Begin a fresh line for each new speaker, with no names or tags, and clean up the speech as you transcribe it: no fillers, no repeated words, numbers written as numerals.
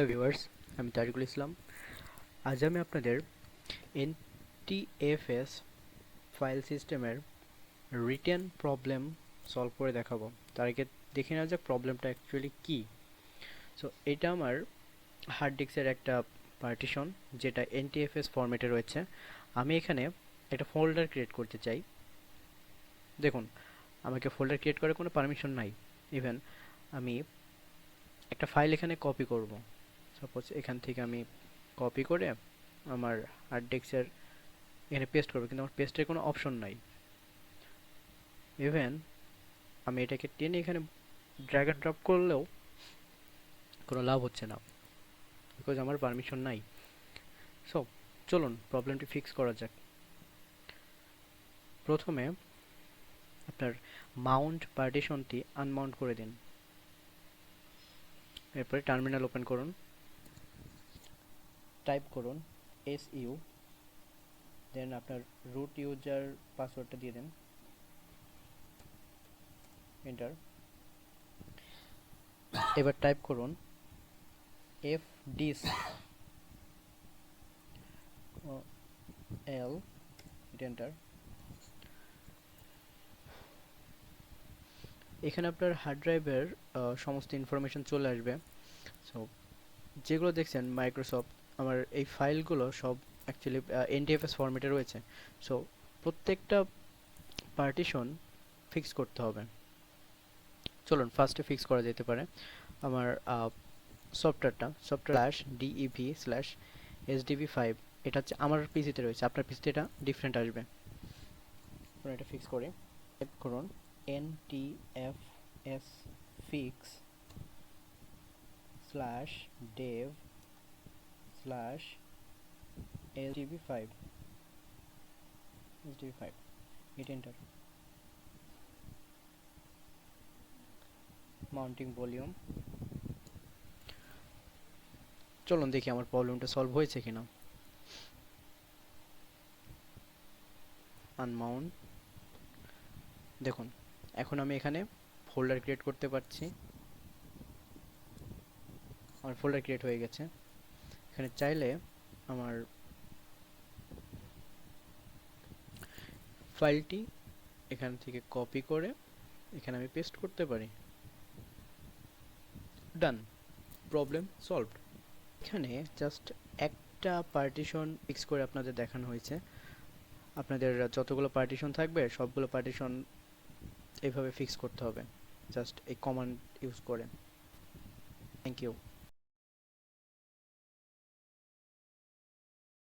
Hello viewers, আমি তারিকুল ইসলাম। আজ আমি আপনাদের এনটিএফএস ফাইল সিস্টেমের রিটেন প্রবলেম সলভ করে দেখাবো। তার আগে দেখে নেওয়া যাক প্রবলেমটা অ্যাকচুয়ালি কী। সো এটা আমার হার্ড ডিস্কের একটা পার্টিশন যেটা এনটিএফএস ফরম্যাটে রয়েছে। আমি এখানে একটা ফোল্ডার ক্রিয়েট করতে চাই। দেখুন, আমাকে ফোল্ডার ক্রিয়েট করার কোনো পারমিশন নাই। ইভেন আমি একটা ফাইল এখানে কপি করব। সাপোজ এখান থেকে আমি কপি করে আমার হার্ড ডিস্কের এখানে পেস্ট করবো, কিন্তু আমার পেস্টের কোনো অপশন নাই। ইভেন আমি এটাকে টেনে এখানে ড্র্যাগ অ্যান্ড ড্রপ করলেও কোনো লাভ হচ্ছে না, বিকজ আমার পারমিশন নাই। সো চলুন প্রবলেমটি ফিক্স করা যাক। প্রথমে আপনার মাউন্ট পার্টিশনটি আনমাউন্ট করে দিন। এরপরে টার্মিনাল ওপেন করুন, টাইপ করুন su, দেন আপনার রুট ইউজার পাসওয়ার্ডটা দিয়ে দেন, এন্টার। এবার টাইপ করুন fdisk l, এন্টার। এখানে আপনার হার্ড ড্রাইভের সমস্ত ইনফরমেশন চলে আসবে। সো যেগুলো দেখছেন মাইক্রোসফট, আমার এই ফাইলগুলো সব অ্যাকচুয়ালি এনটিএফএস ফরম্যাটে রয়েছে। সো প্রত্যেকটা পার্টিশন ফিক্স করতে হবে। চলুন ফার্স্টে ফিক্স করা যেতে পারে। আমার software slash DEV slash sdb5, এটা হচ্ছে আমার পিসিতে রয়েছে, আপনার পিসিতে এটা ডিফারেন্ট আসবে। এটা ফিক্স করে টাইপ করুন ntfs fix slash dev slash sdb5 hit enter. Mounting volume. চলুন দেখি আমার প্রবলেমটা সলভ হয়েছে কিনা। আনমাউন্ট। দেখুন, এখন আমি এখানে ফোল্ডার ক্রিয়েট করতে পারছি। আমার ফোল্ডার ক্রিয়েট হয়ে গেছে। এখানে চাইলে আমার ফাইলটি এখান থেকে কপি করে এখানে আমি পেস্ট করতে পারি। ডান, প্রবলেম সলভড। এখানে জাস্ট একটা পার্টিশন ফিক্স করে আপনাদের দেখানো হয়েছে। আপনাদের যতগুলো পার্টিশন থাকবে সবগুলো পার্টিশন এইভাবে ফিক্স করতে হবে, জাস্ট এই কমান্ড ইউজ করে। Thank you.